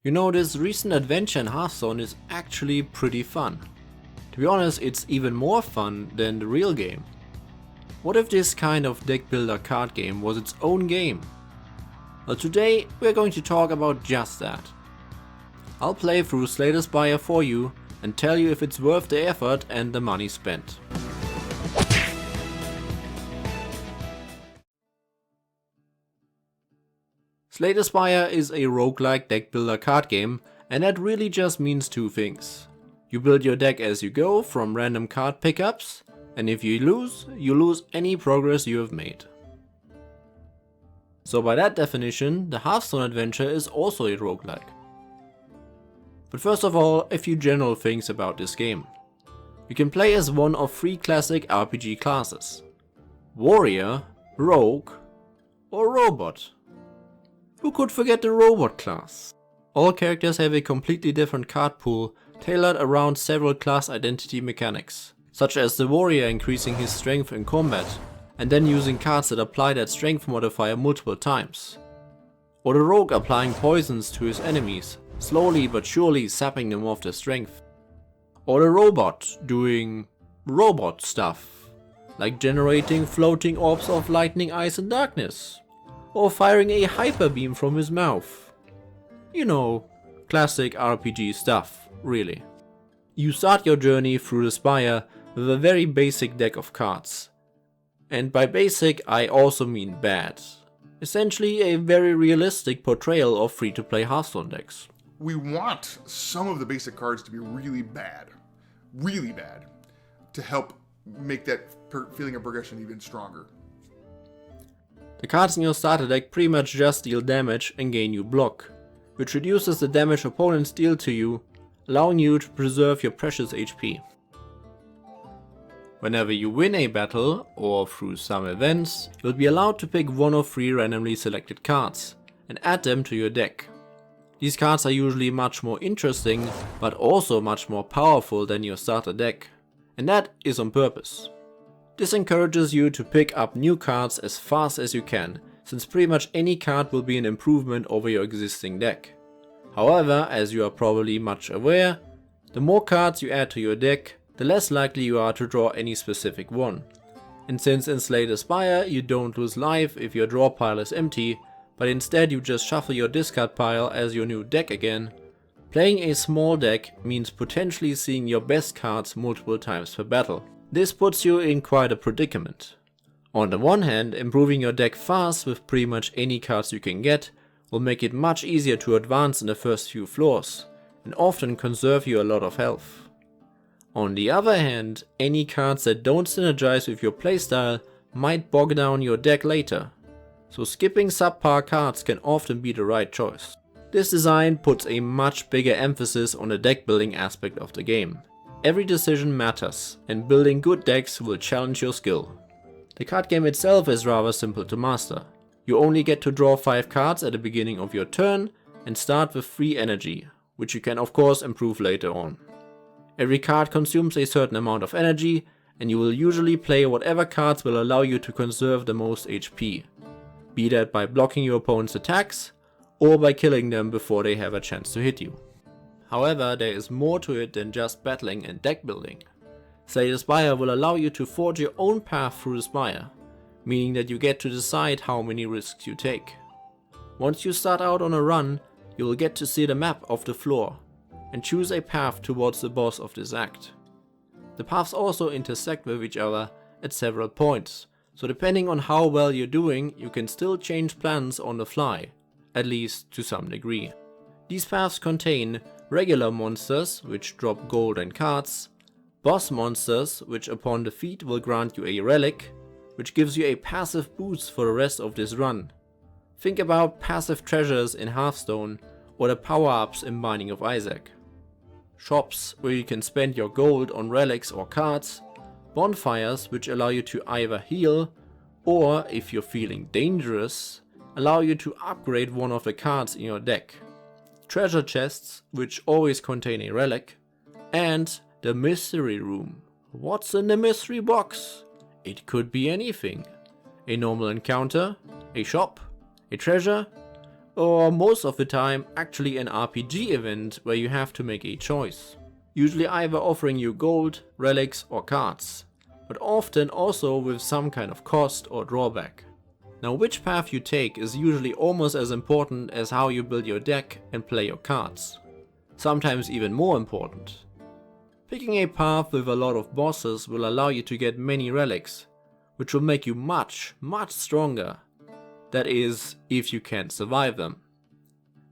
You know, this recent adventure in Hearthstone is actually pretty fun. To be honest, it's even more fun than the real game. What if this kind of deck builder card game was its own game? Well, today we're going to talk about just that. I'll play through Slay the Spire for you and tell you if it's worth the effort and the money spent. Slay the Spire is a roguelike deck builder card game, and that really just means two things. You build your deck as you go from random card pickups, and if you lose any progress you have made. So by that definition, the Hearthstone adventure is also a roguelike. But first of all, a few general things about this game. You can play as one of three classic RPG classes: Warrior, Rogue, or Robot. Who could forget the Robot class? All characters have a completely different card pool tailored around several class identity mechanics, such as the Warrior increasing his strength in combat and then using cards that apply that strength modifier multiple times. Or the Rogue applying poisons to his enemies, slowly but surely sapping them of their strength. Or the Robot doing robot stuff, like generating floating orbs of lightning, ice and darkness, or firing a hyper beam from his mouth. You know, classic RPG stuff, really. You start your journey through the Spire with a very basic deck of cards. And by basic I also mean bad. Essentially a very realistic portrayal of free-to-play Hearthstone decks. We want some of the basic cards to be really bad, to help make that feeling of progression even stronger. The cards in your starter deck pretty much just deal damage and gain you block, which reduces the damage opponents deal to you, allowing you to preserve your precious HP. Whenever you win a battle, or through some events, you'll be allowed to pick one of three randomly selected cards and add them to your deck. These cards are usually much more interesting, but also much more powerful than your starter deck, and that is on purpose. This encourages you to pick up new cards as fast as you can, since pretty much any card will be an improvement over your existing deck. However, as you are probably much aware, the more cards you add to your deck, the less likely you are to draw any specific one. And since in Slay the Spire you don't lose life if your draw pile is empty, but instead you just shuffle your discard pile as your new deck again, playing a small deck means potentially seeing your best cards multiple times per battle. This puts you in quite a predicament. On the one hand, improving your deck fast with pretty much any cards you can get will make it much easier to advance in the first few floors, and often conserve you a lot of health. On the other hand, any cards that don't synergize with your playstyle might bog down your deck later, so skipping subpar cards can often be the right choice. This design puts a much bigger emphasis on the deck building aspect of the game. Every decision matters, and building good decks will challenge your skill. The card game itself is rather simple to master. You only get to draw 5 cards at the beginning of your turn and start with 3 energy, which you can of course improve later on. Every card consumes a certain amount of energy, and you will usually play whatever cards will allow you to conserve the most HP, be that by blocking your opponent's attacks or by killing them before they have a chance to hit you. However, there is more to it than just battling and deck building. Slay the Spire will allow you to forge your own path through the Spire, meaning that you get to decide how many risks you take. Once you start out on a run, you will get to see the map of the floor and choose a path towards the boss of this act. The paths also intersect with each other at several points, so depending on how well you're doing, you can still change plans on the fly, at least to some degree. These paths contain regular monsters, which drop gold and cards, boss monsters, which upon defeat will grant you a relic, which gives you a passive boost for the rest of this run. Think about passive treasures in Hearthstone or the power-ups in Binding of Isaac. Shops, where you can spend your gold on relics or cards, bonfires, which allow you to either heal or, if you're feeling dangerous, allow you to upgrade one of the cards in your deck. Treasure chests, which always contain a relic, and the mystery room. What's in the mystery box? It could be anything. A normal encounter, a shop, a treasure, or most of the time actually an RPG event where you have to make a choice. Usually either offering you gold, relics or cards, but often also with some kind of cost or drawback. Now which path you take is usually almost as important as how you build your deck and play your cards. Sometimes even more important. Picking a path with a lot of bosses will allow you to get many relics, which will make you much stronger. That is, if you can survive them.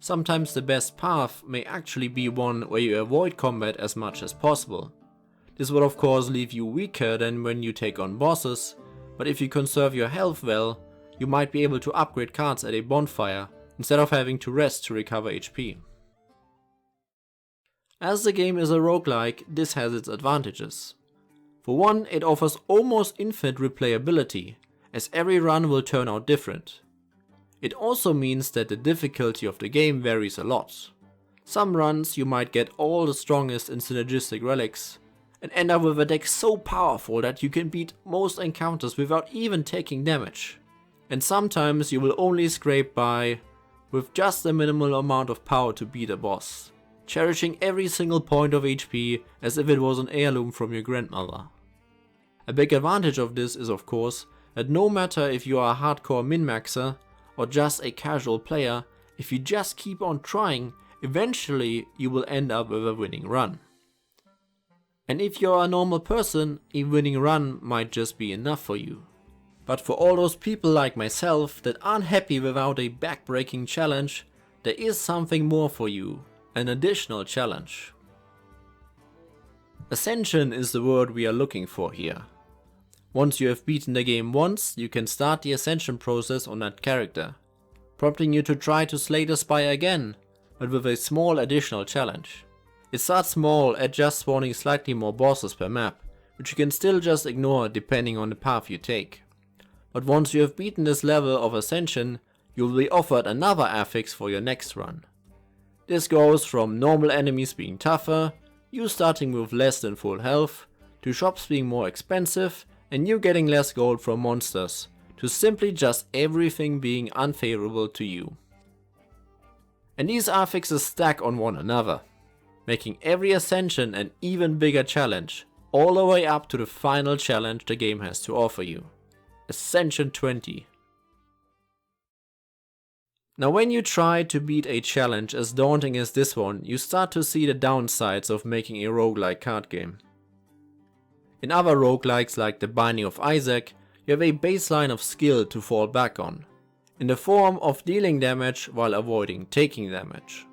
Sometimes the best path may actually be one where you avoid combat as much as possible. This will of course leave you weaker than when you take on bosses, but if you conserve your health well, you might be able to upgrade cards at a bonfire instead of having to rest to recover HP. As the game is a roguelike, this has its advantages. For one, it offers almost infinite replayability, as every run will turn out different. It also means that the difficulty of the game varies a lot. Some runs you might get all the strongest and synergistic relics, and end up with a deck so powerful that you can beat most encounters without even taking damage. And sometimes you will only scrape by with just a minimal amount of power to beat a boss, cherishing every single point of HP as if it was an heirloom from your grandmother. A big advantage of this is of course that no matter if you are a hardcore min-maxer or just a casual player, if you just keep on trying, eventually you will end up with a winning run. And if you're a normal person, a winning run might just be enough for you. But for all those people like myself that aren't happy without a back-breaking challenge, there is something more for you, an additional challenge. Ascension is the word we are looking for here. Once you have beaten the game once, you can start the Ascension process on that character, prompting you to try to slay the Spire again, but with a small additional challenge. It starts small at just spawning slightly more bosses per map, which you can still just ignore depending on the path you take. But once you have beaten this level of Ascension, you will be offered another affix for your next run. This goes from normal enemies being tougher, you starting with less than full health, to shops being more expensive, and you getting less gold from monsters, to simply just everything being unfavorable to you. And these affixes stack on one another, making every Ascension an even bigger challenge, all the way up to the final challenge the game has to offer you. Ascension 20. Now when you try to beat a challenge as daunting as this one, you start to see the downsides of making a roguelike card game. In other roguelikes like The Binding of Isaac, you have a baseline of skill to fall back on, in the form of dealing damage while avoiding taking damage.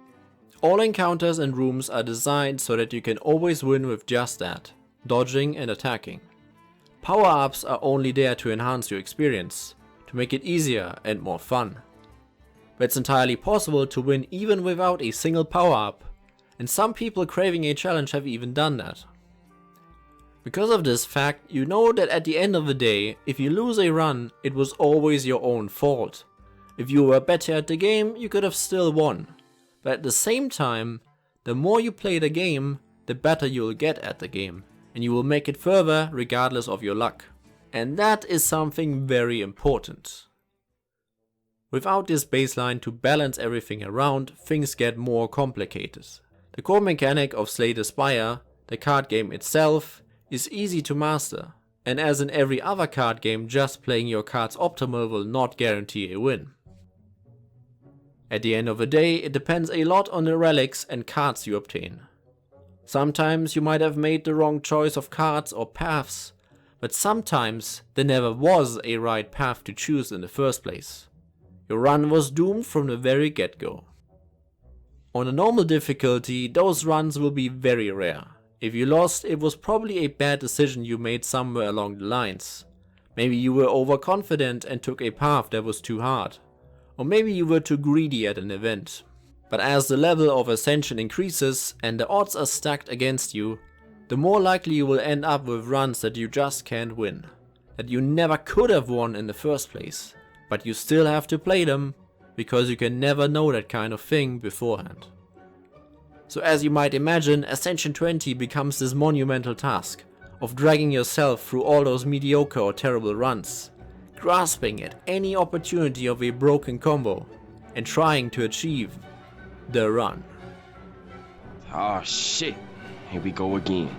All encounters and rooms are designed so that you can always win with just that, dodging and attacking. Power-ups are only there to enhance your experience, to make it easier and more fun. But it's entirely possible to win even without a single power-up, and some people craving a challenge have even done that. Because of this fact, you know that at the end of the day, if you lose a run, it was always your own fault. If you were better at the game, you could have still won. But at the same time, the more you play the game, the better you'll get at the game, and you will make it further regardless of your luck. And that is something very important. Without this baseline to balance everything around, things get more complicated. The core mechanic of Slay the Spire, the card game itself, is easy to master, and as in every other card game, just playing your cards optimal will not guarantee a win. At the end of the day, it depends a lot on the relics and cards you obtain. Sometimes you might have made the wrong choice of cards or paths, but sometimes there never was a right path to choose in the first place. Your run was doomed from the very get-go. On a normal difficulty, those runs will be very rare. If you lost, it was probably a bad decision you made somewhere along the lines. Maybe you were overconfident and took a path that was too hard. Or maybe you were too greedy at an event. But as the level of Ascension increases and the odds are stacked against you, the more likely you will end up with runs that you just can't win. That you never could have won in the first place. But you still have to play them, because you can never know that kind of thing beforehand. So as you might imagine, Ascension 20 becomes this monumental task of dragging yourself through all those mediocre or terrible runs, grasping at any opportunity of a broken combo, and trying to achieve the run. Oh shit, here we go again.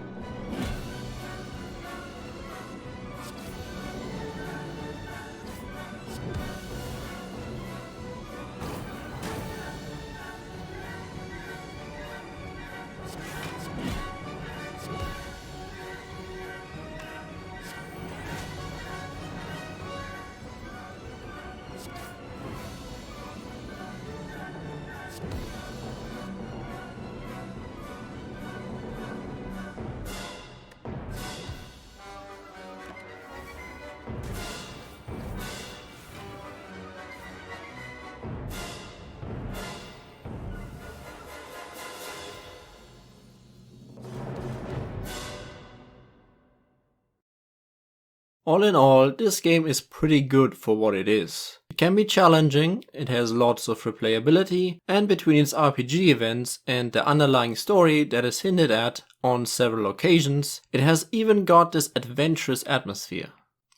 All in all, this game is pretty good for what it is. It can be challenging, it has lots of replayability, and between its RPG events and the underlying story that is hinted at on several occasions, it has even got this adventurous atmosphere.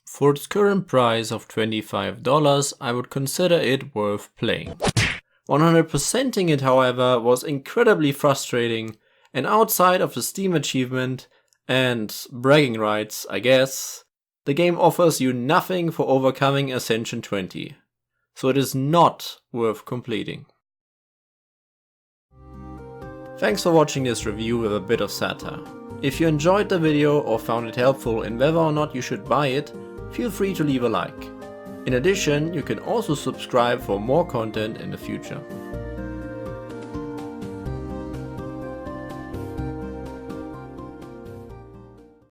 For its current price of $25, I would consider it worth playing. 100%ing it, however, was incredibly frustrating, and outside of the Steam achievement and bragging rights, I guess, the game offers you nothing for overcoming Ascension 20, so it is not worth completing. Thanks for watching this review with a bit of satire. If you enjoyed the video or found it helpful in whether or not you should buy it, feel free to leave a like. In addition, you can also subscribe for more content in the future.